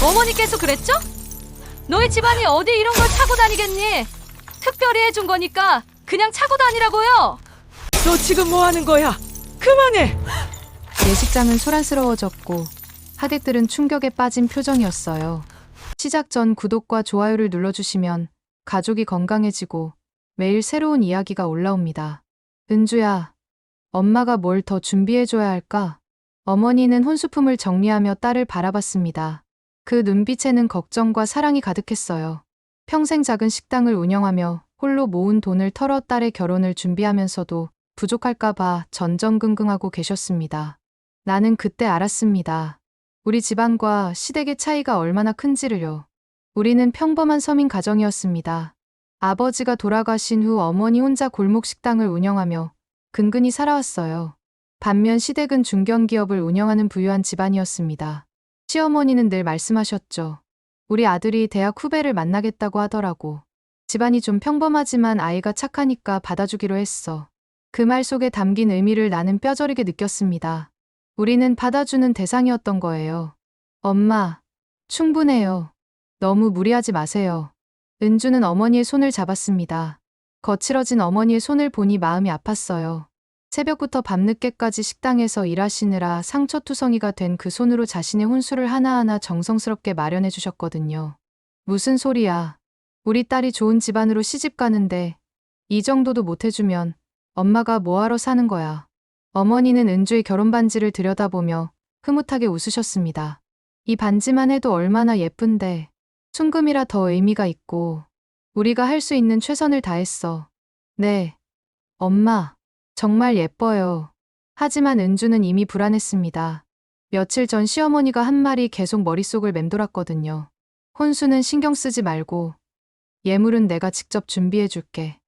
어머니께서 그랬죠? 너희 집안이 어디 이런 걸 차고 다니겠니? 특별히 해준 거니까 그냥 차고 다니라고요. 너 지금 뭐 하는 거야? 그만해! 예식장은 소란스러워졌고 하객들은 충격에 빠진 표정이었어요. 시작 전 구독과 좋아요를 눌러주시면 가족이 건강해지고 매일 새로운 이야기가 올라옵니다. 은주야, 엄마가 뭘 더 준비해줘야 할까? 어머니는 혼수품을 정리하며 딸을 바라봤습니다. 그 눈빛에는 걱정과 사랑이 가득했어요. 평생 작은 식당을 운영하며 홀로 모은 돈을 털어 딸의 결혼을 준비하면서도 부족할까봐 전전긍긍하고 계셨습니다. 나는 그때 알았습니다. 우리 집안과 시댁의 차이가 얼마나 큰지를요. 우리는 평범한 서민 가정이었습니다. 아버지가 돌아가신 후 어머니 혼자 골목 식당을 운영하며 근근히 살아왔어요. 반면 시댁은 중견기업을 운영하는 부유한 집안이었습니다. 시어머니는 늘 말씀하셨죠. 우리 아들이 대학 후배를 만나겠다고 하더라고. 집안이 좀 평범하지만 아이가 착하니까 받아주기로 했어. 그 말 속에 담긴 의미를 나는 뼈저리게 느꼈습니다. 우리는 받아주는 대상이었던 거예요. 엄마, 충분해요. 너무 무리하지 마세요. 은주는 어머니의 손을 잡았습니다. 거칠어진 어머니의 손을 보니 마음이 아팠어요. 새벽부터 밤늦게까지 식당에서 일하시느라 상처투성이가 된 그 손으로 자신의 혼수를 하나하나 정성스럽게 마련해 주셨거든요. 무슨 소리야. 우리 딸이 좋은 집안으로 시집 가는데 이 정도도 못 해주면 엄마가 뭐하러 사는 거야. 어머니는 은주의 결혼 반지를 들여다보며 흐뭇하게 웃으셨습니다. 이 반지만 해도 얼마나 예쁜데 순금이라 더 의미가 있고 우리가 할 수 있는 최선을 다했어. 네, 엄마, 정말 예뻐요. 하지만 은주는 이미 불안했습니다. 며칠 전 시어머니가 한 말이 계속 머릿속을 맴돌았거든요. 혼수는 신경 쓰지 말고 예물은 내가 직접 준비해 줄게.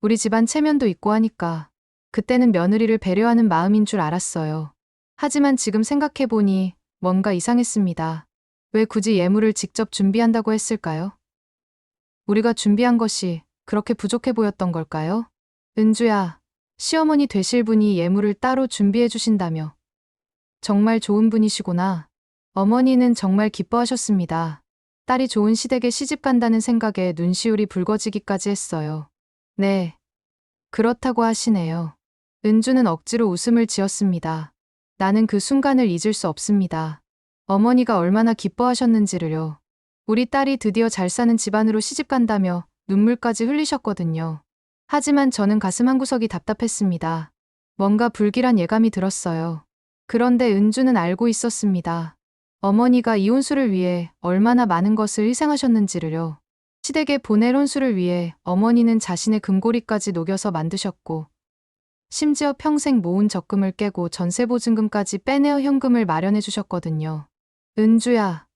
우리 집안 체면도 있고 하니까 그때는 며느리를 배려하는 마음인 줄 알았어요. 하지만 지금 생각해보니 뭔가 이상했습니다. 왜 굳이 예물을 직접 준비한다고 했을까요? 우리가 준비한 것이 그렇게 부족해 보였던 걸까요? 은주야, 시어머니 되실 분이 예물을 따로 준비해 주신다며. 정말 좋은 분이시구나. 어머니는 정말 기뻐하셨습니다. 딸이 좋은 시댁에 시집 간다는 생각에 눈시울이 붉어지기까지 했어요. 네, 그렇다고 하시네요. 은주는 억지로 웃음을 지었습니다. 나는 그 순간을 잊을 수 없습니다. 어머니가 얼마나 기뻐하셨는지를요. 우리 딸이 드디어 잘 사는 집안으로 시집 간다며 눈물까지 흘리셨거든요. 하지만 저는 가슴 한구석이 답답했습니다. 뭔가 불길한 예감이 들었어요. 그런데 은주는 알고 있었습니다. 어머니가 이 혼수를 위해 얼마나 많은 것을 희생하셨는지를요. 시댁에 보낼 혼수를 위해 어머니는 자신의 금고리까지 녹여서 만드셨고 심지어 평생 모은 적금을 깨고 전세보증금까지 빼내어 현금을 마련해 주셨거든요. 은주야,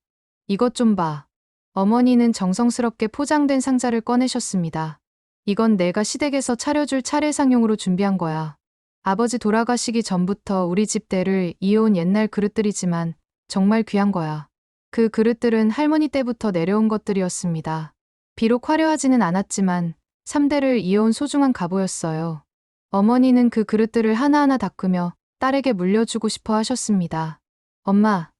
이것 좀 봐. 어머니는 정성스럽게 포장된 상자를 꺼내셨습니다. 이건 내가 시댁에서 차려줄 차례상용으로 준비한 거야. 아버지 돌아가시기 전부터 우리 집 대를 이어온 옛날 그릇들이지만 정말 귀한 거야. 그 그릇들은 할머니 때부터 내려온 것들이었습니다. 비록 화려하지는 않았지만 3대를 이어온 소중한 가보였어요. 어머니는 그 그릇들을 하나하나 닦으며 딸에게 물려주고 싶어 하셨습니다. 엄마,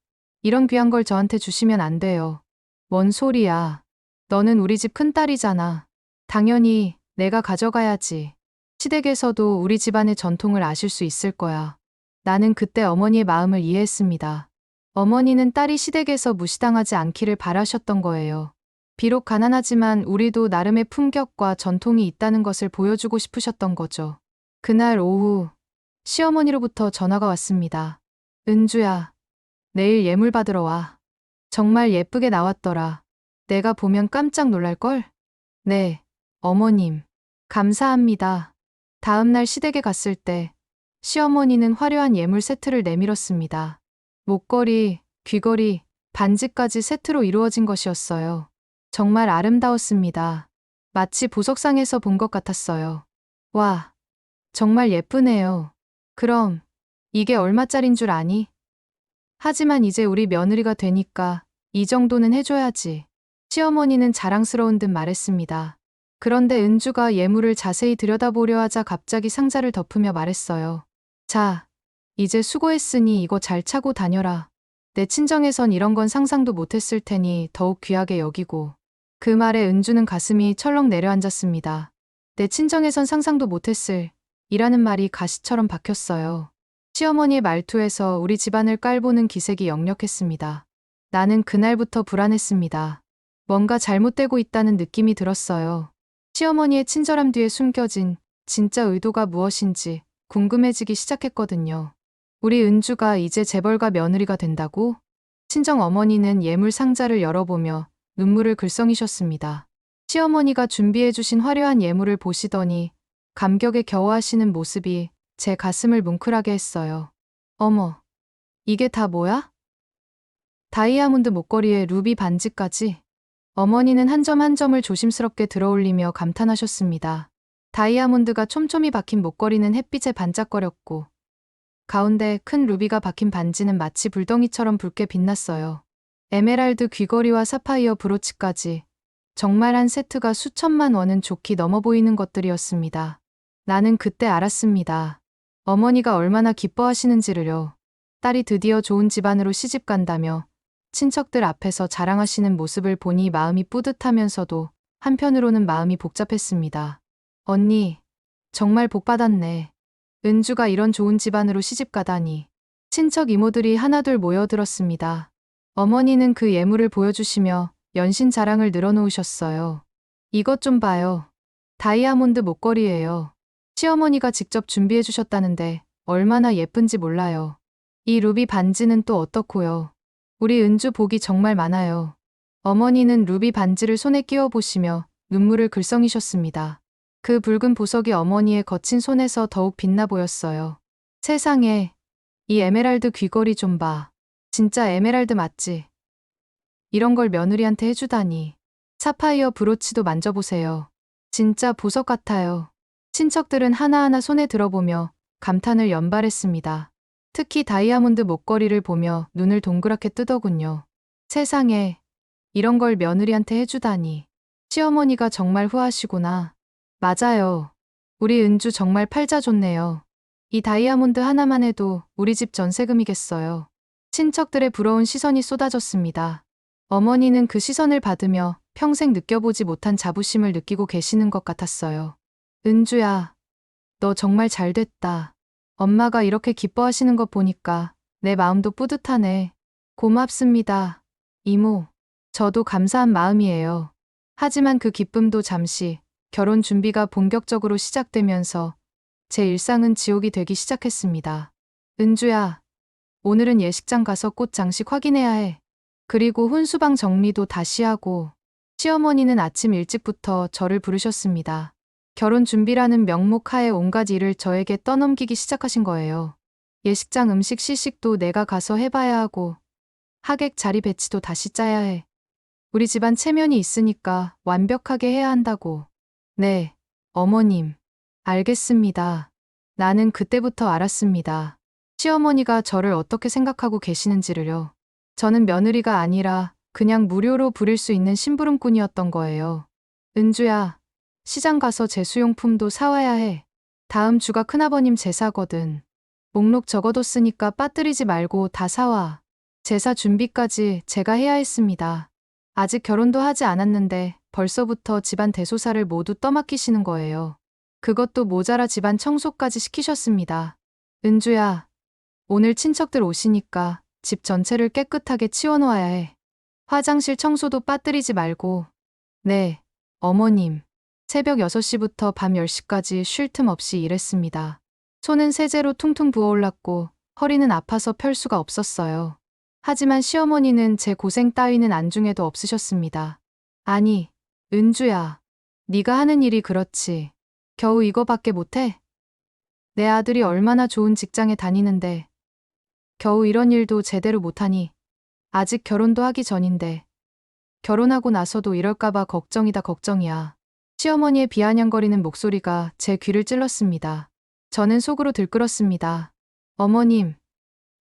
이런 귀한 걸 저한테 주시면 안 돼요. 뭔 소리야. 너는 우리 집 큰딸이잖아. 당연히 내가 가져가야지. 시댁에서도 우리 집안의 전통을 아실 수 있을 거야. 나는 그때 어머니의 마음을 이해했습니다. 어머니는 딸이 시댁에서 무시당하지 않기를 바라셨던 거예요. 비록 가난하지만 우리도 나름의 품격과 전통이 있다는 것을 보여주고 싶으셨던 거죠. 그날 오후 시어머니로부터 전화가 왔습니다. 은주야, 내일 예물 받으러 와. 정말 예쁘게 나왔더라. 내가 보면 깜짝 놀랄걸? 네, 어머님. 감사합니다. 다음 날 시댁에 갔을 때 시어머니는 화려한 예물 세트를 내밀었습니다. 목걸이, 귀걸이, 반지까지 세트로 이루어진 것이었어요. 정말 아름다웠습니다. 마치 보석상에서 본 것 같았어요. 와, 정말 예쁘네요. 그럼 이게 얼마짜린 줄 아니? 하지만 이제 우리 며느리가 되니까 이 정도는 해줘야지. 시어머니는 자랑스러운 듯 말했습니다. 그런데 은주가 예물을 자세히 들여다보려 하자 갑자기 상자를 덮으며 말했어요. 자, 이제 수고했으니 이거 잘 차고 다녀라. 내 친정에선 이런 건 상상도 못했을 테니 더욱 귀하게 여기고. 그 말에 은주는 가슴이 철렁 내려앉았습니다. 내 친정에선 상상도 못했을 이라는 말이 가시처럼 박혔어요. 시어머니의 말투에서 우리 집안을 깔보는 기색이 역력했습니다. 나는 그날부터 불안했습니다. 뭔가 잘못되고 있다는 느낌이 들었어요. 시어머니의 친절함 뒤에 숨겨진 진짜 의도가 무엇인지 궁금해지기 시작했거든요. 우리 은주가 이제 재벌가 며느리가 된다고? 친정 어머니는 예물 상자를 열어보며 눈물을 글썽이셨습니다. 시어머니가 준비해주신 화려한 예물을 보시더니 감격에 겨워하시는 모습이 제 가슴을 뭉클하게 했어요. 어머, 이게 다 뭐야? 다이아몬드 목걸이에 루비 반지까지. 어머니는 한 점 한 점을 조심스럽게 들어올리며 감탄하셨습니다. 다이아몬드가 촘촘히 박힌 목걸이는 햇빛에 반짝거렸고 가운데 큰 루비가 박힌 반지는 마치 불덩이처럼 붉게 빛났어요. 에메랄드 귀걸이와 사파이어 브로치까지 정말 한 세트가 수천만 원은 좋게 넘어 보이는 것들이었습니다. 나는 그때 알았습니다. 어머니가 얼마나 기뻐하시는지를요. 딸이 드디어 좋은 집안으로 시집 간다며 친척들 앞에서 자랑하시는 모습을 보니 마음이 뿌듯하면서도 한편으로는 마음이 복잡했습니다. 언니, 정말 복 받았네. 은주가 이런 좋은 집안으로 시집 가다니. 친척 이모들이 하나둘 모여들었습니다. 어머니는 그 예물을 보여주시며 연신 자랑을 늘어놓으셨어요. 이것 좀 봐요. 다이아몬드 목걸이예요. 시어머니가 직접 준비해 주셨다는데 얼마나 예쁜지 몰라요. 이 루비 반지는 또 어떻고요? 우리 은주 복이 정말 많아요. 어머니는 루비 반지를 손에 끼워 보시며 눈물을 글썽이셨습니다. 그 붉은 보석이 어머니의 거친 손에서 더욱 빛나 보였어요. 세상에, 이 에메랄드 귀걸이 좀 봐. 진짜 에메랄드 맞지? 이런 걸 며느리한테 해주다니. 사파이어 브로치도 만져보세요. 진짜 보석 같아요. 친척들은 하나하나 손에 들어보며 감탄을 연발했습니다. 특히 다이아몬드 목걸이를 보며 눈을 동그랗게 뜨더군요. 세상에, 이런 걸 며느리한테 해주다니. 시어머니가 정말 후하시구나. 맞아요. 우리 은주 정말 팔자 좋네요. 이 다이아몬드 하나만 해도 우리 집 전세금이겠어요. 친척들의 부러운 시선이 쏟아졌습니다. 어머니는 그 시선을 받으며 평생 느껴보지 못한 자부심을 느끼고 계시는 것 같았어요. 은주야, 너 정말 잘됐다. 엄마가 이렇게 기뻐하시는 것 보니까 내 마음도 뿌듯하네. 고맙습니다. 이모, 저도 감사한 마음이에요. 하지만 그 기쁨도 잠시 결혼 준비가 본격적으로 시작되면서 제 일상은 지옥이 되기 시작했습니다. 은주야, 오늘은 예식장 가서 꽃 장식 확인해야 해. 그리고 혼수방 정리도 다시 하고. 시어머니는 아침 일찍부터 저를 부르셨습니다. 결혼 준비라는 명목 하에 온갖 일을 저에게 떠넘기기 시작하신 거예요. 예식장 음식 시식도 내가 가서 해봐야 하고 하객 자리 배치도 다시 짜야 해. 우리 집안 체면이 있으니까 완벽하게 해야 한다고. 네, 어머님. 알겠습니다. 나는 그때부터 알았습니다. 시어머니가 저를 어떻게 생각하고 계시는지를요. 저는 며느리가 아니라 그냥 무료로 부릴 수 있는 심부름꾼이었던 거예요. 은주야, 시장 가서 제수용품도 사와야 해. 다음 주가 큰아버님 제사거든. 목록 적어뒀으니까 빠뜨리지 말고 다 사와. 제사 준비까지 제가 해야 했습니다. 아직 결혼도 하지 않았는데 벌써부터 집안 대소사를 모두 떠맡기시는 거예요. 그것도 모자라 집안 청소까지 시키셨습니다. 은주야, 오늘 친척들 오시니까 집 전체를 깨끗하게 치워놓아야 해. 화장실 청소도 빠뜨리지 말고. 네, 어머님. 새벽 6시부터 밤 10시까지 쉴 틈 없이 일했습니다. 손은 세제로 퉁퉁 부어올랐고 허리는 아파서 펼 수가 없었어요. 하지만 시어머니는 제 고생 따위는 안중에도 없으셨습니다. 아니, 은주야. 네가 하는 일이 그렇지. 겨우 이거밖에 못해? 내 아들이 얼마나 좋은 직장에 다니는데 겨우 이런 일도 제대로 못하니. 아직 결혼도 하기 전인데 결혼하고 나서도 이럴까봐 걱정이다 걱정이야. 시어머니의 비아냥거리는 목소리가 제 귀를 찔렀습니다. 저는 속으로 들끓었습니다. 어머님,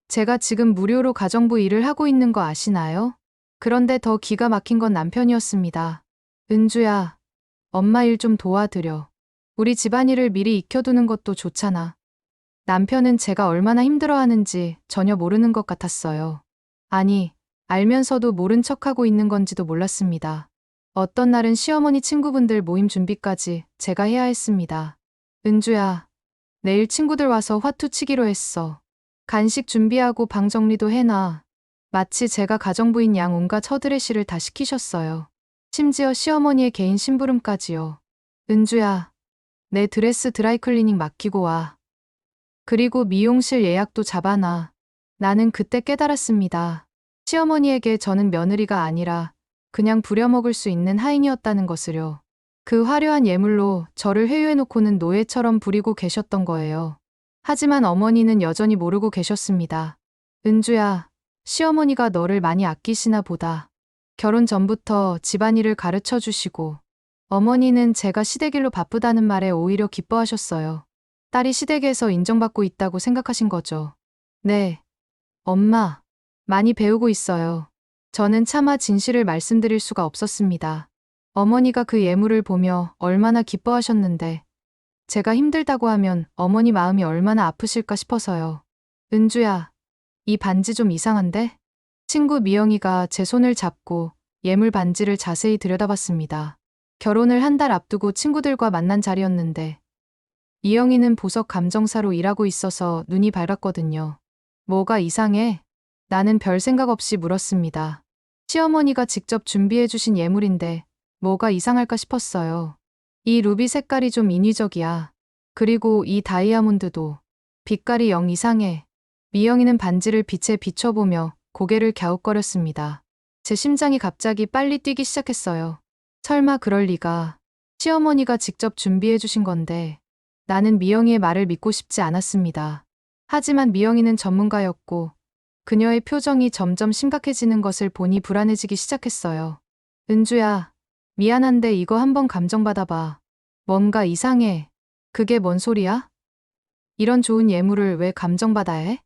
제가 지금 무료로 가정부 일을 하고 있는 거 아시나요? 그런데 더 기가 막힌 건 남편이었습니다. 은주야, 엄마 일 좀 도와드려. 우리 집안일을 미리 익혀두는 것도 좋잖아. 남편은 제가 얼마나 힘들어하는지 전혀 모르는 것 같았어요. 아니, 알면서도 모른 척하고 있는 건지도 몰랐습니다. 어떤 날은 시어머니 친구분들 모임 준비까지 제가 해야 했습니다. 은주야, 내일 친구들 와서 화투 치기로 했어. 간식 준비하고 방 정리도 해놔. 마치 제가 가정부인 양 온갖 처드레시를 다 시키셨어요. 심지어 시어머니의 개인 심부름까지요. 은주야, 내 드레스 드라이클리닝 맡기고 와. 그리고 미용실 예약도 잡아놔. 나는 그때 깨달았습니다. 시어머니에게 저는 며느리가 아니라 그냥 부려먹을 수 있는 하인이었다는 것을요. 그 화려한 예물로 저를 회유해놓고는 노예처럼 부리고 계셨던 거예요. 하지만 어머니는 여전히 모르고 계셨습니다. 은주야, 시어머니가 너를 많이 아끼시나 보다. 결혼 전부터 집안일을 가르쳐 주시고 어머니는 제가 시댁일로 바쁘다는 말에 오히려 기뻐하셨어요. 딸이 시댁에서 인정받고 있다고 생각하신 거죠. 네, 엄마, 많이 배우고 있어요. 저는 차마 진실을 말씀드릴 수가 없었습니다. 어머니가 그 예물을 보며 얼마나 기뻐하셨는데 제가 힘들다고 하면 어머니 마음이 얼마나 아프실까 싶어서요. 은주야, 이 반지 좀 이상한데? 친구 미영이가 제 손을 잡고 예물 반지를 자세히 들여다봤습니다. 결혼을 한 달 앞두고 친구들과 만난 자리였는데 미영이는 보석 감정사로 일하고 있어서 눈이 밝았거든요. 뭐가 이상해? 나는 별 생각 없이 물었습니다. 시어머니가 직접 준비해 주신 예물인데 뭐가 이상할까 싶었어요. 이 루비 색깔이 좀 인위적이야. 그리고 이 다이아몬드도 빛깔이 영 이상해. 미영이는 반지를 빛에 비춰보며 고개를 갸웃거렸습니다. 제 심장이 갑자기 빨리 뛰기 시작했어요. 설마 그럴 리가. 시어머니가 직접 준비해 주신 건데 나는 미영이의 말을 믿고 싶지 않았습니다. 하지만 미영이는 전문가였고 그녀의 표정이 점점 심각해지는 것을 보니 불안해지기 시작했어요. 은주야, 미안한데 이거 한번 감정받아봐. 뭔가 이상해. 그게 뭔 소리야? 이런 좋은 예물을 왜 감정받아야 해?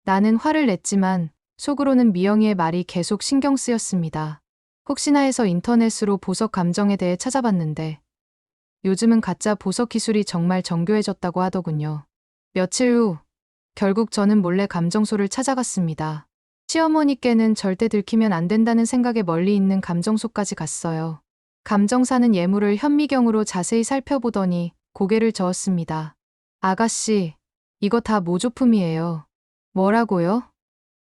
나는 화를 냈지만 속으로는 미영이의 말이 계속 신경 쓰였습니다. 혹시나 해서 인터넷으로 보석 감정에 대해 찾아봤는데 요즘은 가짜 보석 기술이 정말 정교해졌다고 하더군요. 며칠 후 결국 저는 몰래 감정소를 찾아갔습니다. 시어머니께는 절대 들키면 안 된다는 생각에 멀리 있는 감정소까지 갔어요. 감정사는 예물을 현미경으로 자세히 살펴보더니 고개를 저었습니다. 아가씨, 이거 다 모조품이에요. 뭐라고요?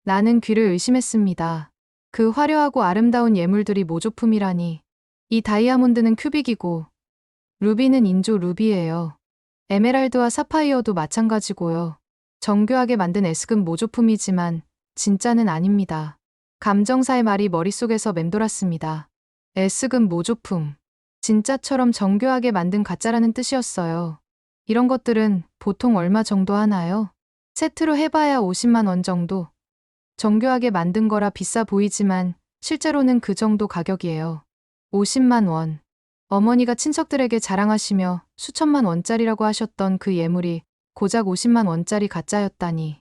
나는 귀를 의심했습니다. 그 화려하고 아름다운 예물들이 모조품이라니. 이 다이아몬드는 큐빅이고 루비는 인조 루비예요. 에메랄드와 사파이어도 마찬가지고요. 정교하게 만든 S급 모조품이지만 진짜는 아닙니다. 감정사의 말이 머릿속에서 맴돌았습니다. S급 모조품. 진짜처럼 정교하게 만든 가짜라는 뜻이었어요. 이런 것들은 보통 얼마 정도 하나요? 세트로 해봐야 50만 원 정도. 정교하게 만든 거라 비싸 보이지만 실제로는 그 정도 가격이에요. 50만 원. 어머니가 친척들에게 자랑하시며 수천만 원짜리라고 하셨던 그 예물이 고작 50만 원짜리 가짜였다니.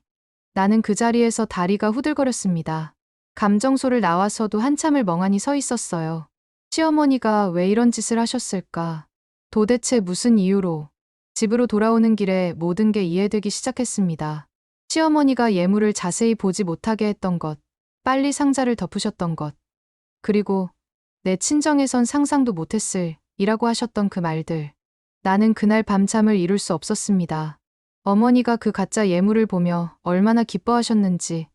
나는 그 자리에서 다리가 후들거렸습니다. 감정소를 나와서도 한참을 멍하니 서 있었어요. 시어머니가 왜 이런 짓을 하셨을까? 도대체 무슨 이유로? 집으로 돌아오는 길에 모든 게 이해되기 시작했습니다. 시어머니가 예물을 자세히 보지 못하게 했던 것, 빨리 상자를 덮으셨던 것, 그리고 내 친정에선 상상도 못했을 이라고 하셨던 그 말들. 나는 그날 밤잠을 이룰 수 없었습니다. 어머니가 그 가짜 예물을 보며 얼마나 기뻐하셨는지,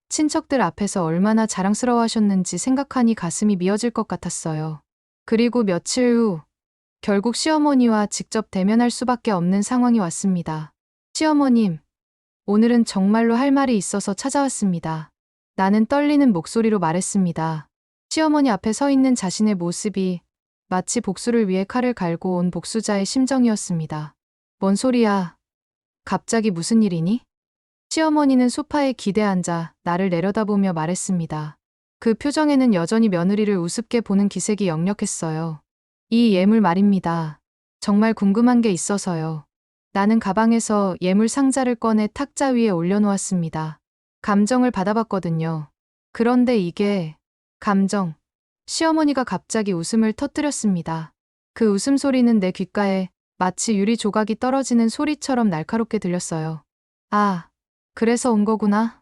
친척들 앞에서 얼마나 자랑스러워하셨는지 생각하니 가슴이 미어질 것 같았어요. 그리고 며칠 후 결국 시어머니와 직접 대면할 수밖에 없는 상황이 왔습니다. 시어머님, 오늘은 정말로 할 말이 있어서 찾아왔습니다. 나는 떨리는 목소리로 말했습니다. 시어머니 앞에 서 있는 자신의 모습이 마치 복수를 위해 칼을 갈고 온 복수자의 심정이었습니다. 뭔 소리야? 갑자기 무슨 일이니? 시어머니는 소파에 기대 앉아 나를 내려다보며 말했습니다. 그 표정에는 여전히 며느리를 우습게 보는 기색이 역력했어요. 이 예물 말입니다. 정말 궁금한 게 있어서요. 나는 가방에서 예물 상자를 꺼내 탁자 위에 올려놓았습니다. 감정을 받아봤거든요. 그런데 이게 감정. 시어머니가 갑자기 웃음을 터뜨렸습니다. 그 웃음소리는 내 귓가에 마치 유리 조각이 떨어지는 소리처럼 날카롭게 들렸어요. 아, 그래서 온 거구나.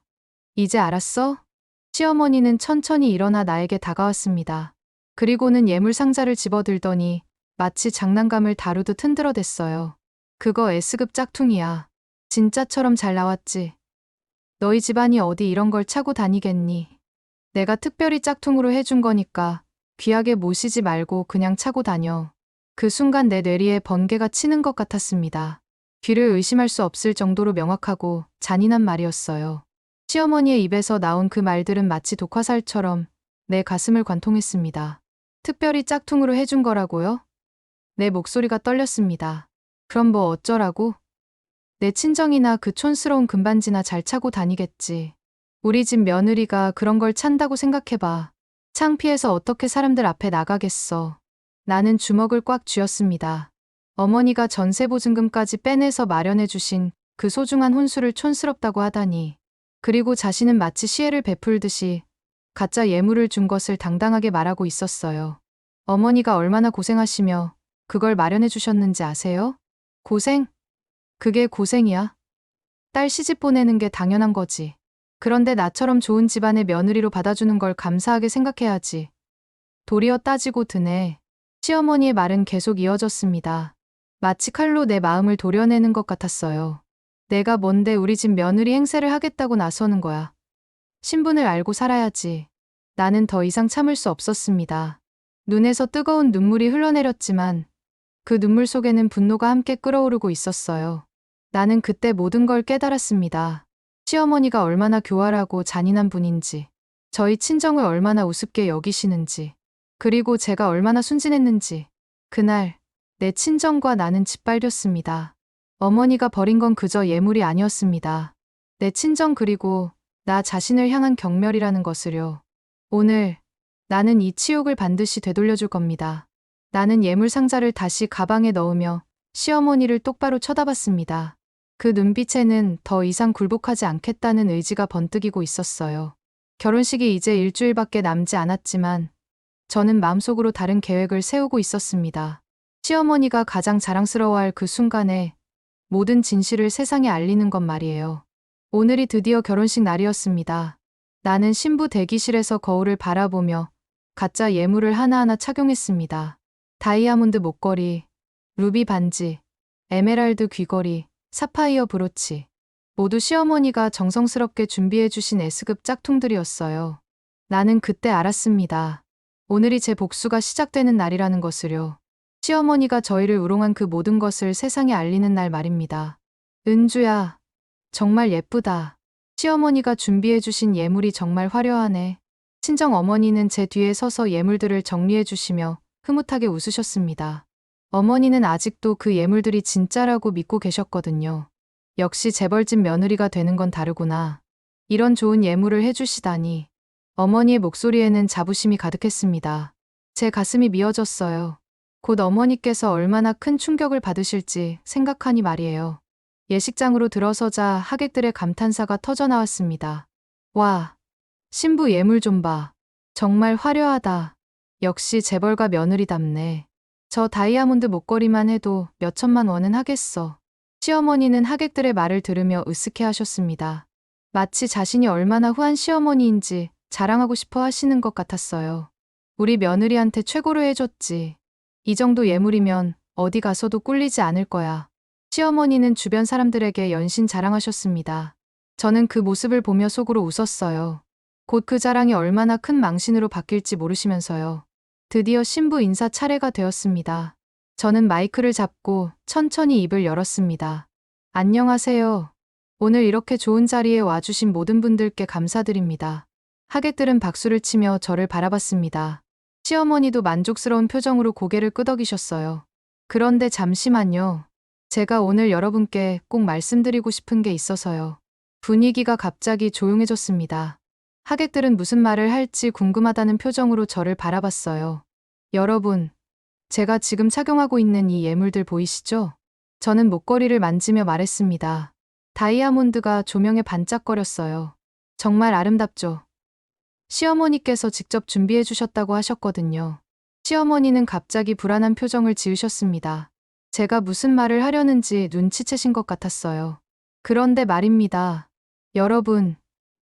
이제 알았어? 시어머니는 천천히 일어나 나에게 다가왔습니다. 그리고는 예물 상자를 집어들더니 마치 장난감을 다루듯 흔들어댔어요. 그거 S급 짝퉁이야. 진짜처럼 잘 나왔지. 너희 집안이 어디 이런 걸 차고 다니겠니? 내가 특별히 짝퉁으로 해준 거니까 귀하게 모시지 말고 그냥 차고 다녀. 그 순간 내 뇌리에 번개가 치는 것 같았습니다. 귀를 의심할 수 없을 정도로 명확하고 잔인한 말이었어요. 시어머니의 입에서 나온 그 말들은 마치 독화살처럼 내 가슴을 관통했습니다. 특별히 짝퉁으로 해준 거라고요? 내 목소리가 떨렸습니다. 그럼 뭐 어쩌라고? 내 친정이나 그 촌스러운 금반지나 잘 차고 다니겠지. 우리 집 며느리가 그런 걸 찬다고 생각해봐. 창피해서 어떻게 사람들 앞에 나가겠어. 나는 주먹을 꽉 쥐었습니다. 어머니가 전세보증금까지 빼내서 마련해 주신 그 소중한 혼수를 촌스럽다고 하다니. 그리고 자신은 마치 시혜를 베풀듯이 가짜 예물을 준 것을 당당하게 말하고 있었어요. 어머니가 얼마나 고생하시며 그걸 마련해 주셨는지 아세요? 고생? 그게 고생이야? 딸 시집 보내는 게 당연한 거지. 그런데 나처럼 좋은 집안의 며느리로 받아주는 걸 감사하게 생각해야지. 도리어 따지고 드네. 시어머니의 말은 계속 이어졌습니다. 마치 칼로 내 마음을 도려내는 것 같았어요. 내가 뭔데 우리 집 며느리 행세를 하겠다고 나서는 거야. 신분을 알고 살아야지. 나는 더 이상 참을 수 없었습니다. 눈에서 뜨거운 눈물이 흘러내렸지만 그 눈물 속에는 분노가 함께 끓어오르고 있었어요. 나는 그때 모든 걸 깨달았습니다. 시어머니가 얼마나 교활하고 잔인한 분인지, 저희 친정을 얼마나 우습게 여기시는지, 그리고 제가 얼마나 순진했는지. 그날 내 친정과 나는 짓밟렸습니다. 어머니가 버린 건 그저 예물이 아니었습니다. 내 친정 그리고 나 자신을 향한 경멸이라는 것을요. 오늘 나는 이 치욕을 반드시 되돌려줄 겁니다. 나는 예물 상자를 다시 가방에 넣으며 시어머니를 똑바로 쳐다봤습니다. 그 눈빛에는 더 이상 굴복하지 않겠다는 의지가 번뜩이고 있었어요. 결혼식이 이제 일주일밖에 남지 않았지만 저는 마음속으로 다른 계획을 세우고 있었습니다. 시어머니가 가장 자랑스러워할 그 순간에 모든 진실을 세상에 알리는 것 말이에요. 오늘이 드디어 결혼식 날이었습니다. 나는 신부 대기실에서 거울을 바라보며 가짜 예물을 하나하나 착용했습니다. 다이아몬드 목걸이, 루비 반지, 에메랄드 귀걸이, 사파이어 브로치. 모두 시어머니가 정성스럽게 준비해 주신 S급 짝퉁들이었어요. 나는 그때 알았습니다. 오늘이 제 복수가 시작되는 날이라는 것을요. 시어머니가 저희를 우롱한 그 모든 것을 세상에 알리는 날 말입니다. 은주야, 정말 예쁘다. 시어머니가 준비해 주신 예물이 정말 화려하네. 친정 어머니는 제 뒤에 서서 예물들을 정리해 주시며 흐뭇하게 웃으셨습니다. 어머니는 아직도 그 예물들이 진짜라고 믿고 계셨거든요. 역시 재벌집 며느리가 되는 건 다르구나. 이런 좋은 예물을 해주시다니. 어머니의 목소리에는 자부심이 가득했습니다. 제 가슴이 미어졌어요. 곧 어머니께서 얼마나 큰 충격을 받으실지 생각하니 말이에요. 예식장으로 들어서자 하객들의 감탄사가 터져나왔습니다. 와, 신부 예물 좀 봐. 정말 화려하다. 역시 재벌가 며느리답네. 저 다이아몬드 목걸이만 해도 몇 천만 원은 하겠어. 시어머니는 하객들의 말을 들으며 으쓱해 하셨습니다. 마치 자신이 얼마나 후한 시어머니인지 자랑하고 싶어 하시는 것 같았어요. 우리 며느리한테 최고로 해줬지. 이 정도 예물이면 어디 가서도 꿀리지 않을 거야. 시어머니는 주변 사람들에게 연신 자랑하셨습니다. 저는 그 모습을 보며 속으로 웃었어요. 곧 그 자랑이 얼마나 큰 망신으로 바뀔지 모르시면서요. 드디어 신부 인사 차례가 되었습니다. 저는 마이크를 잡고 천천히 입을 열었습니다. 안녕하세요. 오늘 이렇게 좋은 자리에 와주신 모든 분들께 감사드립니다. 하객들은 박수를 치며 저를 바라봤습니다. 시어머니도 만족스러운 표정으로 고개를 끄덕이셨어요. 그런데 잠시만요. 제가 오늘 여러분께 꼭 말씀드리고 싶은 게 있어서요. 분위기가 갑자기 조용해졌습니다. 하객들은 무슨 말을 할지 궁금하다는 표정으로 저를 바라봤어요. 여러분, 제가 지금 착용하고 있는 이 예물들 보이시죠? 저는 목걸이를 만지며 말했습니다. 다이아몬드가 조명에 반짝거렸어요. 정말 아름답죠? 시어머니께서 직접 준비해 주셨다고 하셨거든요. 시어머니는 갑자기 불안한 표정을 지으셨습니다. 제가 무슨 말을 하려는지 눈치채신 것 같았어요. 그런데 말입니다. 여러분,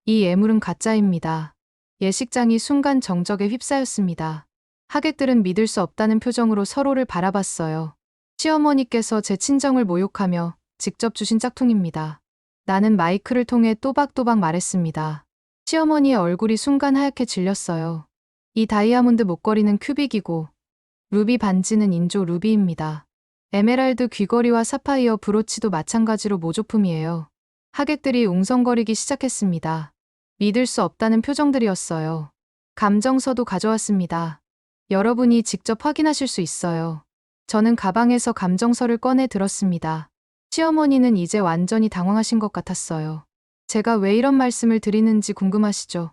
이 예물은 가짜입니다. 예식장이 순간 정적에 휩싸였습니다. 하객들은 믿을 수 없다는 표정으로 서로를 바라봤어요. 시어머니께서 제 친정을 모욕하며 직접 주신 짝퉁입니다. 나는 마이크를 통해 또박또박 말했습니다. 시어머니의 얼굴이 순간 하얗게 질렸어요. 이 다이아몬드 목걸이는 큐빅이고 루비 반지는 인조 루비입니다. 에메랄드 귀걸이와 사파이어 브로치도 마찬가지로 모조품이에요. 하객들이 웅성거리기 시작했습니다. 믿을 수 없다는 표정들이었어요. 감정서도 가져왔습니다. 여러분이 직접 확인하실 수 있어요. 저는 가방에서 감정서를 꺼내 들었습니다. 시어머니는 이제 완전히 당황하신 것 같았어요. 제가 왜 이런 말씀을 드리는지 궁금하시죠?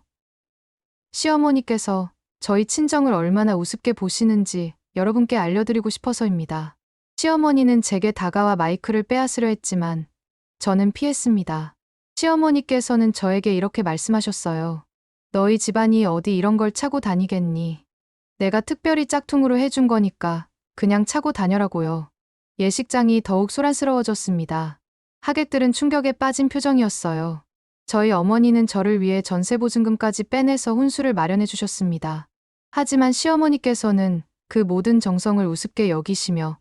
시어머니께서 저희 친정을 얼마나 우습게 보시는지 여러분께 알려드리고 싶어서입니다. 시어머니는 제게 다가와 마이크를 빼앗으려 했지만 저는 피했습니다. 시어머니께서는 저에게 이렇게 말씀하셨어요. 너희 집안이 어디 이런 걸 차고 다니겠니? 내가 특별히 짝퉁으로 해준 거니까 그냥 차고 다녀라고요. 예식장이 더욱 소란스러워졌습니다. 하객들은 충격에 빠진 표정이었어요. 저희 어머니는 저를 위해 전세보증금까지 빼내서 혼수를 마련해 주셨습니다. 하지만 시어머니께서는 그 모든 정성을 우습게 여기시며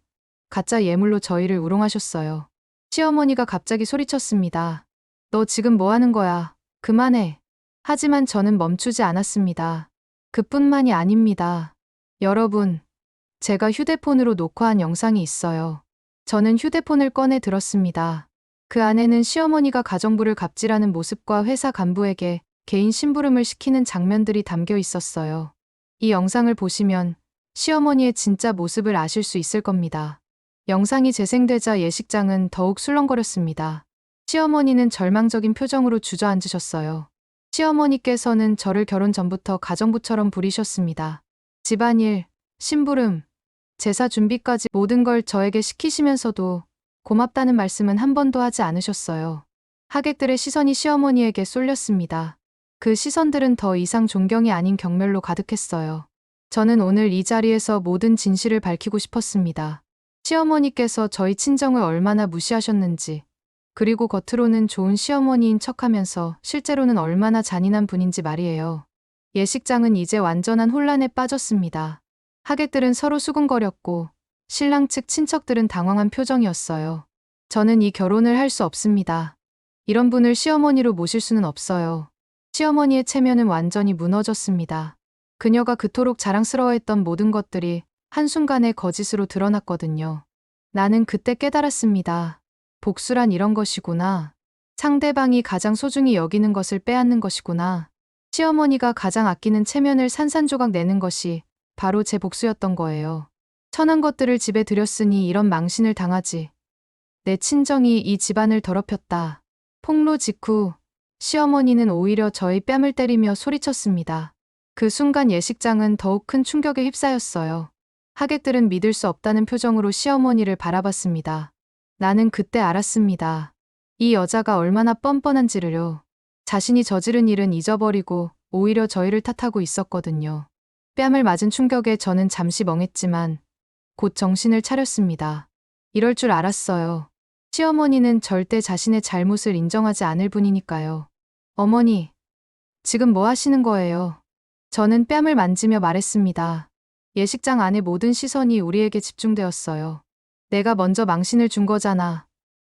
가짜 예물로 저희를 우롱하셨어요. 시어머니가 갑자기 소리쳤습니다. 너 지금 뭐 하는 거야? 그만해. 하지만 저는 멈추지 않았습니다. 그뿐만이 아닙니다. 여러분, 제가 휴대폰으로 녹화한 영상이 있어요. 저는 휴대폰을 꺼내 들었습니다. 그 안에는 시어머니가 가정부를 갑질하는 모습과 회사 간부에게 개인 심부름을 시키는 장면들이 담겨 있었어요. 이 영상을 보시면 시어머니의 진짜 모습을 아실 수 있을 겁니다. 영상이 재생되자 예식장은 더욱 술렁거렸습니다. 시어머니는 절망적인 표정으로 주저앉으셨어요. 시어머니께서는 저를 결혼 전부터 가정부처럼 부리셨습니다. 집안일, 심부름, 제사 준비까지 모든 걸 저에게 시키시면서도 고맙다는 말씀은 한 번도 하지 않으셨어요. 하객들의 시선이 시어머니에게 쏠렸습니다. 그 시선들은 더 이상 존경이 아닌 경멸로 가득했어요. 저는 오늘 이 자리에서 모든 진실을 밝히고 싶었습니다. 시어머니께서 저희 친정을 얼마나 무시하셨는지, 그리고 겉으로는 좋은 시어머니인 척하면서 실제로는 얼마나 잔인한 분인지 말이에요. 예식장은 이제 완전한 혼란에 빠졌습니다. 하객들은 서로 수군거렸고 신랑 측 친척들은 당황한 표정이었어요. 저는 이 결혼을 할 수 없습니다. 이런 분을 시어머니로 모실 수는 없어요. 시어머니의 체면은 완전히 무너졌습니다. 그녀가 그토록 자랑스러워했던 모든 것들이 한순간에 거짓으로 드러났거든요. 나는 그때 깨달았습니다. 복수란 이런 것이구나. 상대방이 가장 소중히 여기는 것을 빼앗는 것이구나. 시어머니가 가장 아끼는 체면을 산산조각 내는 것이 바로 제 복수였던 거예요. 천한 것들을 집에 들였으니 이런 망신을 당하지. 내 친정이 이 집안을 더럽혔다. 폭로 직후 시어머니는 오히려 저의 뺨을 때리며 소리쳤습니다. 그 순간 예식장은 더욱 큰 충격에 휩싸였어요. 하객들은 믿을 수 없다는 표정으로 시어머니를 바라봤습니다. 나는 그때 알았습니다. 이 여자가 얼마나 뻔뻔한지를요. 자신이 저지른 일은 잊어버리고 오히려 저희를 탓하고 있었거든요. 뺨을 맞은 충격에 저는 잠시 멍했지만 곧 정신을 차렸습니다. 이럴 줄 알았어요. 시어머니는 절대 자신의 잘못을 인정하지 않을 분이니까요. 어머니, 지금 뭐 하시는 거예요? 저는 뺨을 만지며 말했습니다. 예식장 안의 모든 시선이 우리에게 집중되었어요. 내가 먼저 망신을 준 거잖아.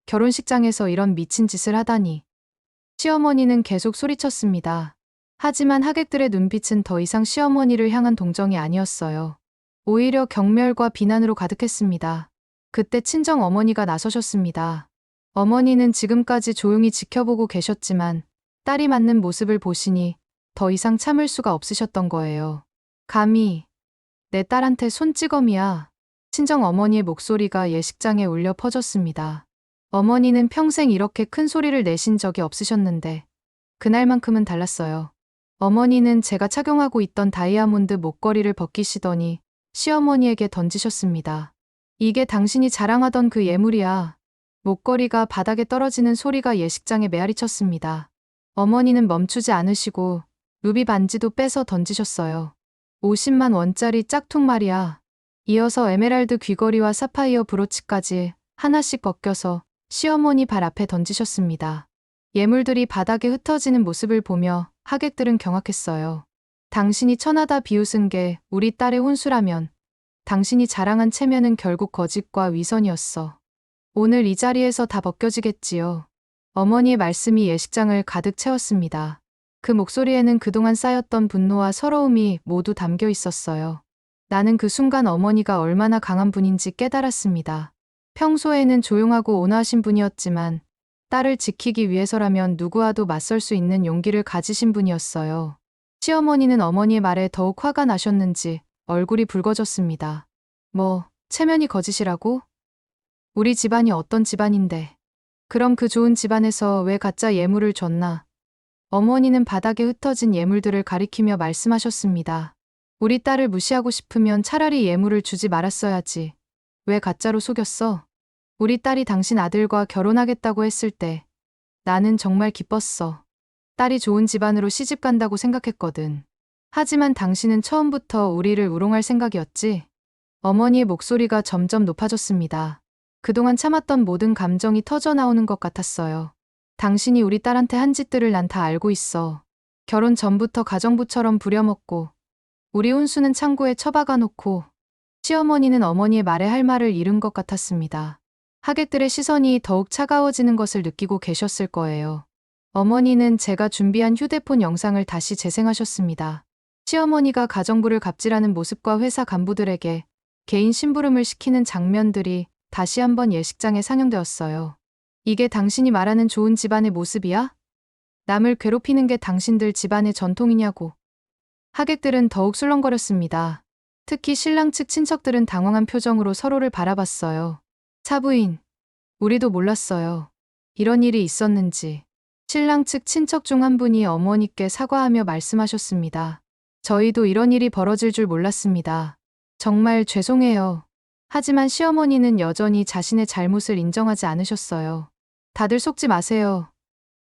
결혼식장에서 이런 미친 짓을 하다니. 시어머니는 계속 소리쳤습니다. 하지만 하객들의 눈빛은 더 이상 시어머니를 향한 동정이 아니었어요. 오히려 경멸과 비난으로 가득했습니다. 그때 친정 어머니가 나서셨습니다. 어머니는 지금까지 조용히 지켜보고 계셨지만 딸이 맞는 모습을 보시니 더 이상 참을 수가 없으셨던 거예요. 감히 내 딸한테 손찌검이야. 친정 어머니의 목소리가 예식장에 울려 퍼졌습니다. 어머니는 평생 이렇게 큰 소리를 내신 적이 없으셨는데 그날만큼은 달랐어요. 어머니는 제가 착용하고 있던 다이아몬드 목걸이를 벗기시더니 시어머니에게 던지셨습니다. 이게 당신이 자랑하던 그 예물이야. 목걸이가 바닥에 떨어지는 소리가 예식장에 메아리쳤습니다. 어머니는 멈추지 않으시고 루비 반지도 빼서 던지셨어요. 50만 원짜리 짝퉁 말이야. 이어서 에메랄드 귀걸이와 사파이어 브로치까지 하나씩 벗겨서 시어머니 발 앞에 던지셨습니다. 예물들이 바닥에 흩어지는 모습을 보며 하객들은 경악했어요. 당신이 천하다 비웃은 게 우리 딸의 혼수라면 당신이 자랑한 체면은 결국 거짓과 위선이었어. 오늘 이 자리에서 다 벗겨지겠지요. 어머니의 말씀이 예식장을 가득 채웠습니다. 그 목소리에는 그동안 쌓였던 분노와 서러움이 모두 담겨 있었어요. 나는 그 순간 어머니가 얼마나 강한 분인지 깨달았습니다. 평소에는 조용하고 온화하신 분이었지만 딸을 지키기 위해서라면 누구와도 맞설 수 있는 용기를 가지신 분이었어요. 시어머니는 어머니의 말에 더욱 화가 나셨는지 얼굴이 붉어졌습니다. 뭐, 체면이 거짓이라고? 우리 집안이 어떤 집안인데. 그럼 그 좋은 집안에서 왜 가짜 예물을 줬나? 어머니는 바닥에 흩어진 예물들을 가리키며 말씀하셨습니다. 우리 딸을 무시하고 싶으면 차라리 예물을 주지 말았어야지. 왜 가짜로 속였어? 우리 딸이 당신 아들과 결혼하겠다고 했을 때 나는 정말 기뻤어. 딸이 좋은 집안으로 시집 간다고 생각했거든. 하지만 당신은 처음부터 우리를 우롱할 생각이었지? 어머니의 목소리가 점점 높아졌습니다. 그동안 참았던 모든 감정이 터져 나오는 것 같았어요. 당신이 우리 딸한테 한 짓들을 난 다 알고 있어. 결혼 전부터 가정부처럼 부려먹고 우리 혼수는 창고에 처박아 놓고 시어머니는 어머니의 말에 할 말을 잃은 것 같았습니다. 하객들의 시선이 더욱 차가워지는 것을 느끼고 계셨을 거예요. 어머니는 제가 준비한 휴대폰 영상을 다시 재생하셨습니다. 시어머니가 가정부를 갑질하는 모습과 회사 간부들에게 개인 심부름을 시키는 장면들이 다시 한번 예식장에 상영되었어요. 이게 당신이 말하는 좋은 집안의 모습이야? 남을 괴롭히는 게 당신들 집안의 전통이냐고. 하객들은 더욱 술렁거렸습니다. 특히 신랑 측 친척들은 당황한 표정으로 서로를 바라봤어요. 사부인, 우리도 몰랐어요. 이런 일이 있었는지. 신랑 측 친척 중 한 분이 어머니께 사과하며 말씀하셨습니다. 저희도 이런 일이 벌어질 줄 몰랐습니다. 정말 죄송해요. 하지만 시어머니는 여전히 자신의 잘못을 인정하지 않으셨어요. 다들 속지 마세요.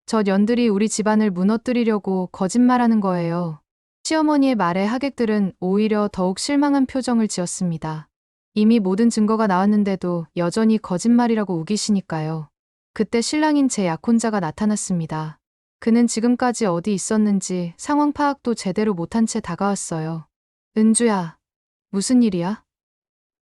저 년들이 우리 집안을 무너뜨리려고 거짓말하는 거예요. 시어머니의 말에 하객들은 오히려 더욱 실망한 표정을 지었습니다. 이미 모든 증거가 나왔는데도 여전히 거짓말이라고 우기시니까요. 그때 신랑인 제 약혼자가 나타났습니다. 그는 지금까지 어디 있었는지 상황 파악도 제대로 못한 채 다가왔어요. 은주야, 무슨 일이야?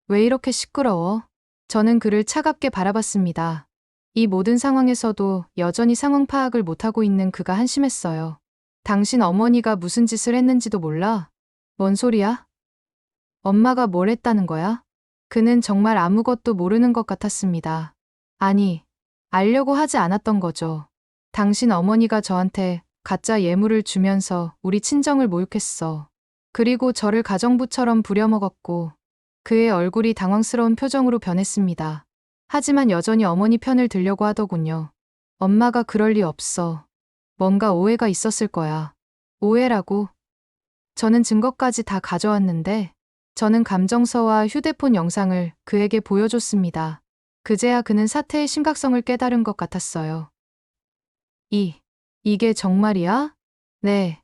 왜 이렇게 시끄러워? 저는 그를 차갑게 바라봤습니다. 이 모든 상황에서도 여전히 상황 파악을 못하고 있는 그가 한심했어요. 당신 어머니가 무슨 짓을 했는지도 몰라? 뭔 소리야? 엄마가 뭘 했다는 거야? 그는 정말 아무것도 모르는 것 같았습니다. 아니, 알려고 하지 않았던 거죠. 당신 어머니가 저한테 가짜 예물을 주면서 우리 친정을 모욕했어. 그리고 저를 가정부처럼 부려먹었고 그의 얼굴이 당황스러운 표정으로 변했습니다. 하지만 여전히 어머니 편을 들려고 하더군요. 엄마가 그럴 리 없어. 뭔가 오해가 있었을 거야. 오해라고? 저는 증거까지 다 가져왔는데 저는 감정서와 휴대폰 영상을 그에게 보여줬습니다. 그제야 그는 사태의 심각성을 깨달은 것 같았어요. 이게 정말이야? 네,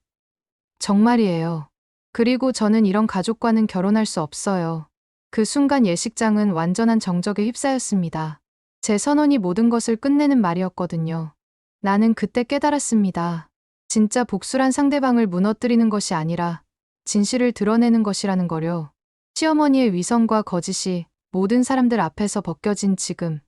정말이에요. 그리고 저는 이런 가족과는 결혼할 수 없어요. 그 순간 예식장은 완전한 정적에 휩싸였습니다. 제 선언이 모든 것을 끝내는 말이었거든요. 나는 그때 깨달았습니다. 진짜 복수란 상대방을 무너뜨리는 것이 아니라 진실을 드러내는 것이라는 거요. 시어머니의 위선과 거짓이 모든 사람들 앞에서 벗겨진 지금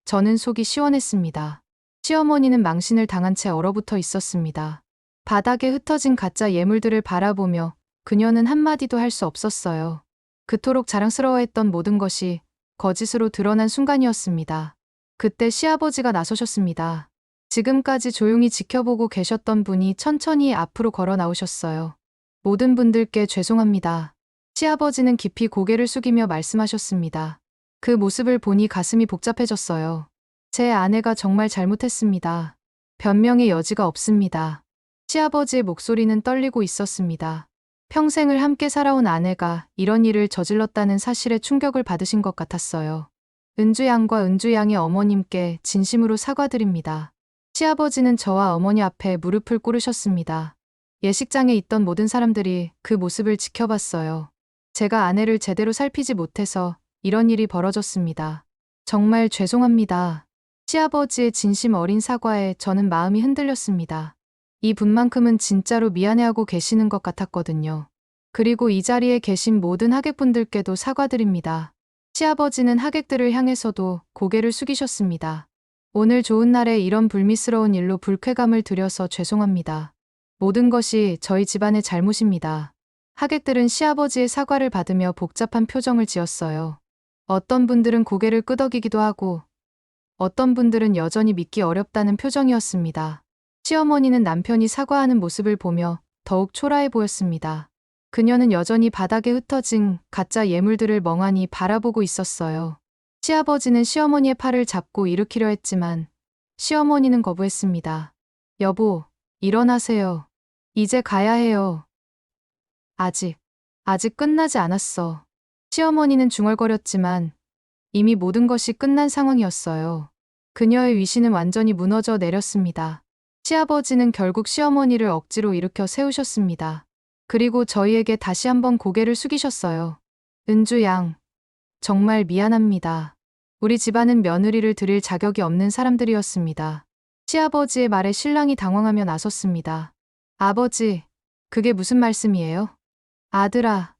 저는 속이 시원했습니다. 시어머니는 망신을 당한 채 얼어붙어 있었습니다. 바닥에 흩어진 가짜 예물들을 바라보며 그녀는 한마디도 할 수 없었어요. 그토록 자랑스러워했던 모든 것이 거짓으로 드러난 순간이었습니다. 그때 시아버지가 나서셨습니다. 지금까지 조용히 지켜보고 계셨던 분이 천천히 앞으로 걸어 나오셨어요. 모든 분들께 죄송합니다. 시아버지는 깊이 고개를 숙이며 말씀하셨습니다. 그 모습을 보니 가슴이 복잡해졌어요. 제 아내가 정말 잘못했습니다. 변명의 여지가 없습니다. 시아버지의 목소리는 떨리고 있었습니다. 평생을 함께 살아온 아내가 이런 일을 저질렀다는 사실에 충격을 받으신 것 같았어요. 은주 양과 은주 양의 어머님께 진심으로 사과드립니다. 시아버지는 저와 어머니 앞에 무릎을 꿇으셨습니다. 예식장에 있던 모든 사람들이 그 모습을 지켜봤어요. 제가 아내를 제대로 살피지 못해서 이런 일이 벌어졌습니다. 정말 죄송합니다. 시아버지의 진심 어린 사과에 저는 마음이 흔들렸습니다. 이 분만큼은 진짜로 미안해하고 계시는 것 같았거든요. 그리고 이 자리에 계신 모든 하객분들께도 사과드립니다. 시아버지는 하객들을 향해서도 고개를 숙이셨습니다. 오늘 좋은 날에 이런 불미스러운 일로 불쾌감을 드려서 죄송합니다. 모든 것이 저희 집안의 잘못입니다. 하객들은 시아버지의 사과를 받으며 복잡한 표정을 지었어요. 어떤 분들은 고개를 끄덕이기도 하고 어떤 분들은 여전히 믿기 어렵다는 표정이었습니다. 시어머니는 남편이 사과하는 모습을 보며 더욱 초라해 보였습니다. 그녀는 여전히 바닥에 흩어진 가짜 예물들을 멍하니 바라보고 있었어요. 시아버지는 시어머니의 팔을 잡고 일으키려 했지만 시어머니는 거부했습니다. 여보, 일어나세요. 이제 가야 해요. 아직 끝나지 않았어. 시어머니는 중얼거렸지만 이미 모든 것이 끝난 상황이었어요. 그녀의 위신은 완전히 무너져 내렸습니다. 시아버지는 결국 시어머니를 억지로 일으켜 세우셨습니다. 그리고 저희에게 다시 한번 고개를 숙이셨어요. 은주 양, 정말 미안합니다. 우리 집안은 며느리를 드릴 자격이 없는 사람들이었습니다. 시아버지의 말에 신랑이 당황하며 나섰습니다. 아버지, 그게 무슨 말씀이에요? 아들아,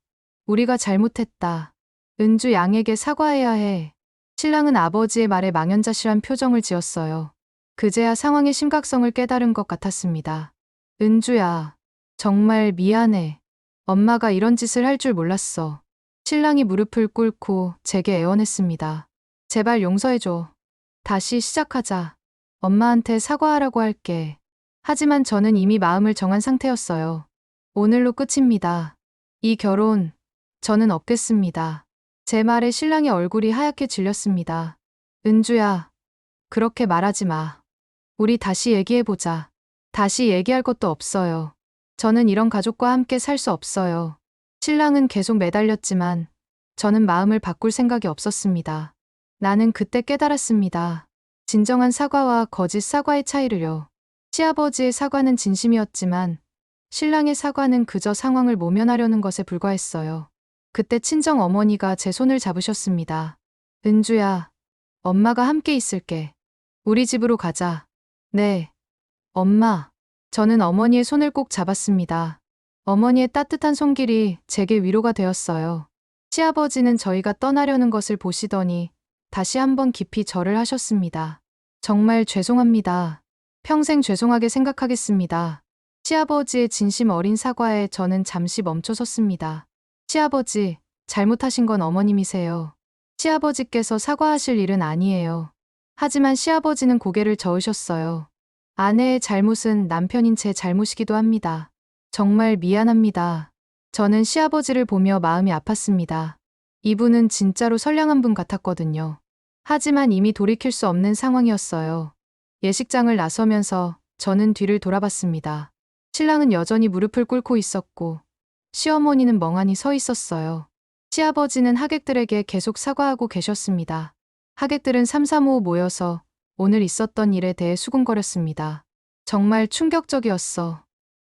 우리가 잘못했다. 은주 양에게 사과해야 해. 신랑은 아버지의 말에 망연자실한 표정을 지었어요. 그제야 상황의 심각성을 깨달은 것 같았습니다. 은주야, 정말 미안해. 엄마가 이런 짓을 할 줄 몰랐어. 신랑이 무릎을 꿇고 제게 애원했습니다. 제발 용서해줘. 다시 시작하자. 엄마한테 사과하라고 할게. 하지만 저는 이미 마음을 정한 상태였어요. 오늘로 끝입니다. 이 결혼, 저는 없겠습니다. 제 말에 신랑의 얼굴이 하얗게 질렸습니다. 은주야, 그렇게 말하지 마. 우리 다시 얘기해보자. 다시 얘기할 것도 없어요. 저는 이런 가족과 함께 살 수 없어요. 신랑은 계속 매달렸지만 저는 마음을 바꿀 생각이 없었습니다. 나는 그때 깨달았습니다. 진정한 사과와 거짓 사과의 차이를요. 시아버지의 사과는 진심이었지만 신랑의 사과는 그저 상황을 모면하려는 것에 불과했어요. 그때 친정 어머니가 제 손을 잡으셨습니다. 은주야, 엄마가 함께 있을게. 우리 집으로 가자. 네, 엄마. 저는 어머니의 손을 꼭 잡았습니다. 어머니의 따뜻한 손길이 제게 위로가 되었어요. 시아버지는 저희가 떠나려는 것을 보시더니 다시 한번 깊이 절을 하셨습니다. 정말 죄송합니다. 평생 죄송하게 생각하겠습니다. 시아버지의 진심 어린 사과에 저는 잠시 멈춰섰습니다. 시아버지, 잘못하신 건 어머님이세요. 시아버지께서 사과하실 일은 아니에요. 하지만 시아버지는 고개를 저으셨어요. 아내의 잘못은 남편인 제 잘못이기도 합니다. 정말 미안합니다. 저는 시아버지를 보며 마음이 아팠습니다. 이분은 진짜로 선량한 분 같았거든요. 하지만 이미 돌이킬 수 없는 상황이었어요. 예식장을 나서면서 저는 뒤를 돌아봤습니다. 신랑은 여전히 무릎을 꿇고 있었고 시어머니는 멍하니 서 있었어요. 시아버지는 하객들에게 계속 사과하고 계셨습니다. 하객들은 삼삼오오 모여서 오늘 있었던 일에 대해 수군거렸습니다. 정말 충격적이었어.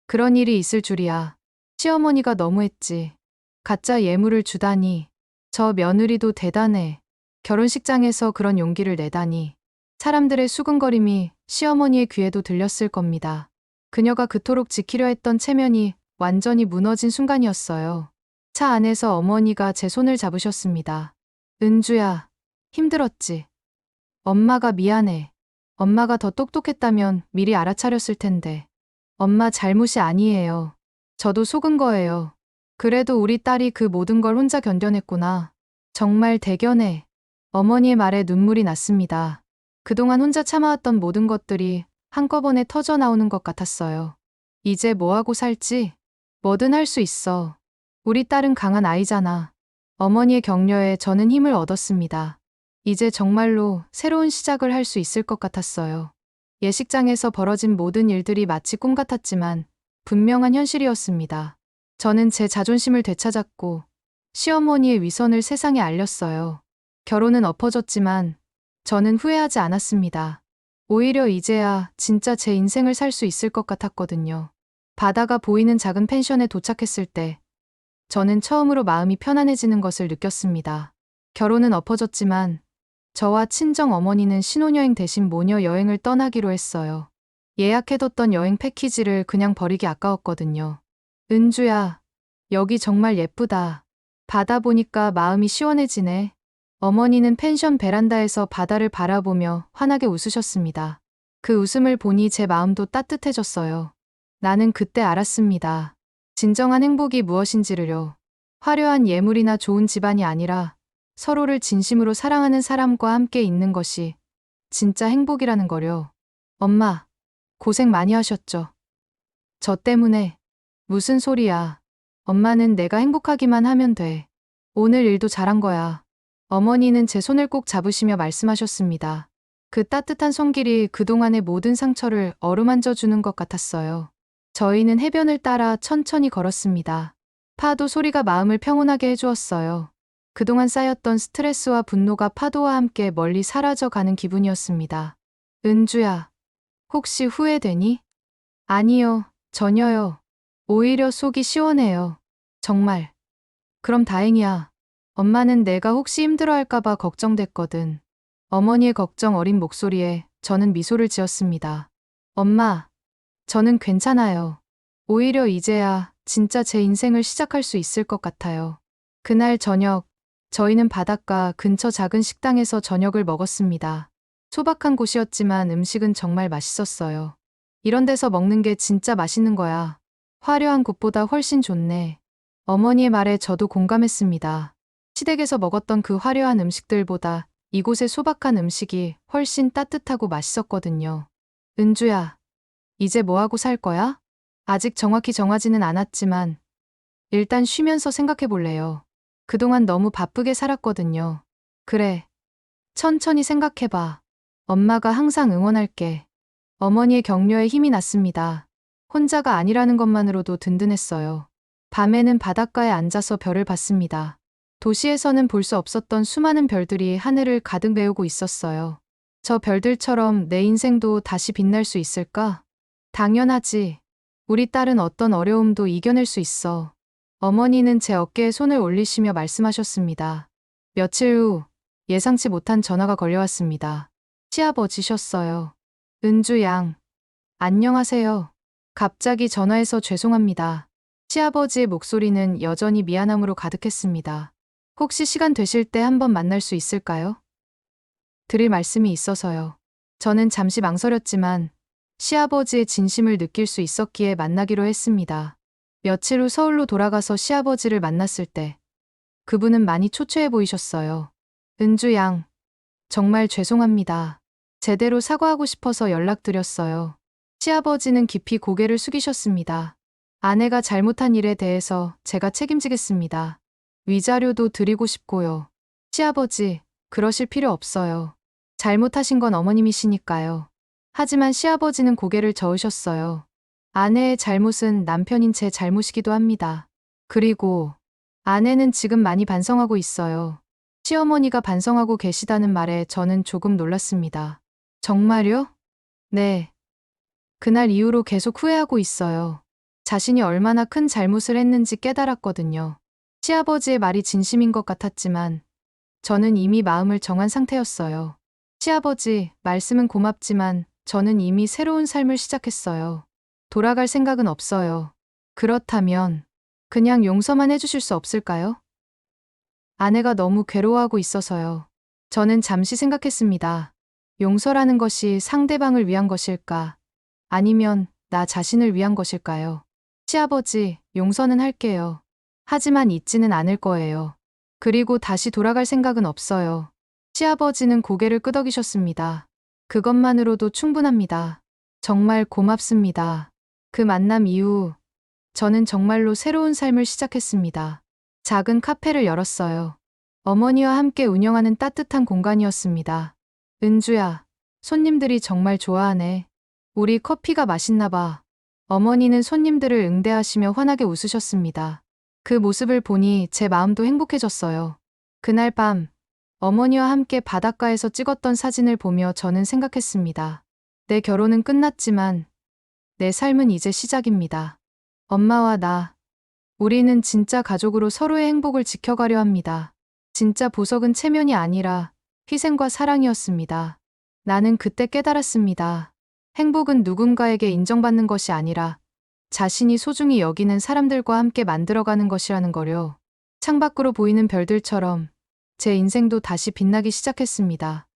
그런 일이 있을 줄이야. 시어머니가 너무했지. 가짜 예물을 주다니. 저 며느리도 대단해. 결혼식장에서 그런 용기를 내다니. 사람들의 수군거림이 시어머니의 귀에도 들렸을 겁니다. 그녀가 그토록 지키려 했던 체면이 완전히 무너진 순간이었어요. 차 안에서 어머니가 제 손을 잡으셨습니다. 은주야, 힘들었지? 엄마가 미안해. 엄마가 더 똑똑했다면 미리 알아차렸을 텐데. 엄마 잘못이 아니에요. 저도 속은 거예요. 그래도 우리 딸이 그 모든 걸 혼자 견뎌냈구나. 정말 대견해. 어머니의 말에 눈물이 났습니다. 그동안 혼자 참아왔던 모든 것들이 한꺼번에 터져 나오는 것 같았어요. 이제 뭐하고 살지? 뭐든 할 수 있어. 우리 딸은 강한 아이잖아. 어머니의 격려에 저는 힘을 얻었습니다. 이제 정말로 새로운 시작을 할 수 있을 것 같았어요. 예식장에서 벌어진 모든 일들이 마치 꿈 같았지만 분명한 현실이었습니다. 저는 제 자존심을 되찾았고 시어머니의 위선을 세상에 알렸어요. 결혼은 엎어졌지만 저는 후회하지 않았습니다. 오히려 이제야 진짜 제 인생을 살 수 있을 것 같았거든요. 바다가 보이는 작은 펜션에 도착했을 때 저는 처음으로 마음이 편안해지는 것을 느꼈습니다. 결혼은 엎어졌지만 저와 친정 어머니는 신혼여행 대신 모녀 여행을 떠나기로 했어요. 예약해뒀던 여행 패키지를 그냥 버리기 아까웠거든요. 은주야, 여기 정말 예쁘다. 바다 보니까 마음이 시원해지네. 어머니는 펜션 베란다에서 바다를 바라보며 환하게 웃으셨습니다. 그 웃음을 보니 제 마음도 따뜻해졌어요. 나는 그때 알았습니다. 진정한 행복이 무엇인지를요. 화려한 예물이나 좋은 집안이 아니라 서로를 진심으로 사랑하는 사람과 함께 있는 것이 진짜 행복이라는 거요. 엄마, 고생 많이 하셨죠? 저 때문에. 무슨 소리야. 엄마는 내가 행복하기만 하면 돼. 오늘 일도 잘한 거야. 어머니는 제 손을 꼭 잡으시며 말씀하셨습니다. 그 따뜻한 손길이 그동안의 모든 상처를 어루만져 주는 것 같았어요. 저희는 해변을 따라 천천히 걸었습니다. 파도 소리가 마음을 평온하게 해주었어요. 그동안 쌓였던 스트레스와 분노가 파도와 함께 멀리 사라져 가는 기분이었습니다. 은주야, 혹시 후회되니? 아니요, 전혀요. 오히려 속이 시원해요. 정말. 그럼 다행이야. 엄마는 내가 혹시 힘들어할까봐 걱정됐거든. 어머니의 걱정 어린 목소리에 저는 미소를 지었습니다. 엄마, 저는 괜찮아요. 오히려 이제야 진짜 제 인생을 시작할 수 있을 것 같아요. 그날 저녁, 저희는 바닷가 근처 작은 식당에서 저녁을 먹었습니다. 소박한 곳이었지만 음식은 정말 맛있었어요. 이런 데서 먹는 게 진짜 맛있는 거야. 화려한 곳보다 훨씬 좋네. 어머니의 말에 저도 공감했습니다. 시댁에서 먹었던 그 화려한 음식들보다 이곳의 소박한 음식이 훨씬 따뜻하고 맛있었거든요. 은주야, 이제 뭐하고 살 거야? 아직 정확히 정하지는 않았지만 일단 쉬면서 생각해 볼래요. 그동안 너무 바쁘게 살았거든요. 그래, 천천히 생각해봐. 엄마가 항상 응원할게. 어머니의 격려에 힘이 났습니다. 혼자가 아니라는 것만으로도 든든했어요. 밤에는 바닷가에 앉아서 별을 봤습니다. 도시에서는 볼 수 없었던 수많은 별들이 하늘을 가득 메우고 있었어요. 저 별들처럼 내 인생도 다시 빛날 수 있을까? 당연하지. 우리 딸은 어떤 어려움도 이겨낼 수 있어. 어머니는 제 어깨에 손을 올리시며 말씀하셨습니다. 며칠 후 예상치 못한 전화가 걸려왔습니다. 시아버지셨어요. 은주 양. 안녕하세요. 갑자기 전화해서 죄송합니다. 시아버지의 목소리는 여전히 미안함으로 가득했습니다. 혹시 시간 되실 때 한번 만날 수 있을까요? 드릴 말씀이 있어서요. 저는 잠시 망설였지만 시아버지의 진심을 느낄 수 있었기에 만나기로 했습니다. 며칠 후 서울로 돌아가서 시아버지를 만났을 때 그분은 많이 초췌해 보이셨어요. 은주 양, 정말 죄송합니다. 제대로 사과하고 싶어서 연락드렸어요. 시아버지는 깊이 고개를 숙이셨습니다. 아내가 잘못한 일에 대해서 제가 책임지겠습니다. 위자료도 드리고 싶고요. 시아버지, 그러실 필요 없어요. 잘못하신 건 어머님이시니까요. 하지만 시아버지는 고개를 저으셨어요. 아내의 잘못은 남편인 제 잘못이기도 합니다. 그리고 아내는 지금 많이 반성하고 있어요. 시어머니가 반성하고 계시다는 말에 저는 조금 놀랐습니다. 정말요? 네. 그날 이후로 계속 후회하고 있어요. 자신이 얼마나 큰 잘못을 했는지 깨달았거든요. 시아버지의 말이 진심인 것 같았지만 저는 이미 마음을 정한 상태였어요. 시아버지, 말씀은 고맙지만 저는 이미 새로운 삶을 시작했어요. 돌아갈 생각은 없어요. 그렇다면 그냥 용서만 해주실 수 없을까요? 아내가 너무 괴로워하고 있어서요. 저는 잠시 생각했습니다. 용서라는 것이 상대방을 위한 것일까? 아니면 나 자신을 위한 것일까요? 시아버지, 용서는 할게요. 하지만 잊지는 않을 거예요. 그리고 다시 돌아갈 생각은 없어요. 시아버지는 고개를 끄덕이셨습니다. 그것만으로도 충분합니다. 정말 고맙습니다. 그 만남 이후 저는 정말로 새로운 삶을 시작했습니다. 작은 카페를 열었어요. 어머니와 함께 운영하는 따뜻한 공간이었습니다. 은주야, 손님들이 정말 좋아하네. 우리 커피가 맛있나 봐. 어머니는 손님들을 응대하시며 환하게 웃으셨습니다. 그 모습을 보니 제 마음도 행복해졌어요. 그날 밤, 어머니와 함께 바닷가에서 찍었던 사진을 보며 저는 생각했습니다. 내 결혼은 끝났지만 내 삶은 이제 시작입니다. 엄마와 나, 우리는 진짜 가족으로 서로의 행복을 지켜가려 합니다. 진짜 보석은 체면이 아니라 희생과 사랑이었습니다. 나는 그때 깨달았습니다. 행복은 누군가에게 인정받는 것이 아니라 자신이 소중히 여기는 사람들과 함께 만들어가는 것이라는 거요. 창밖으로 보이는 별들처럼 제 인생도 다시 빛나기 시작했습니다.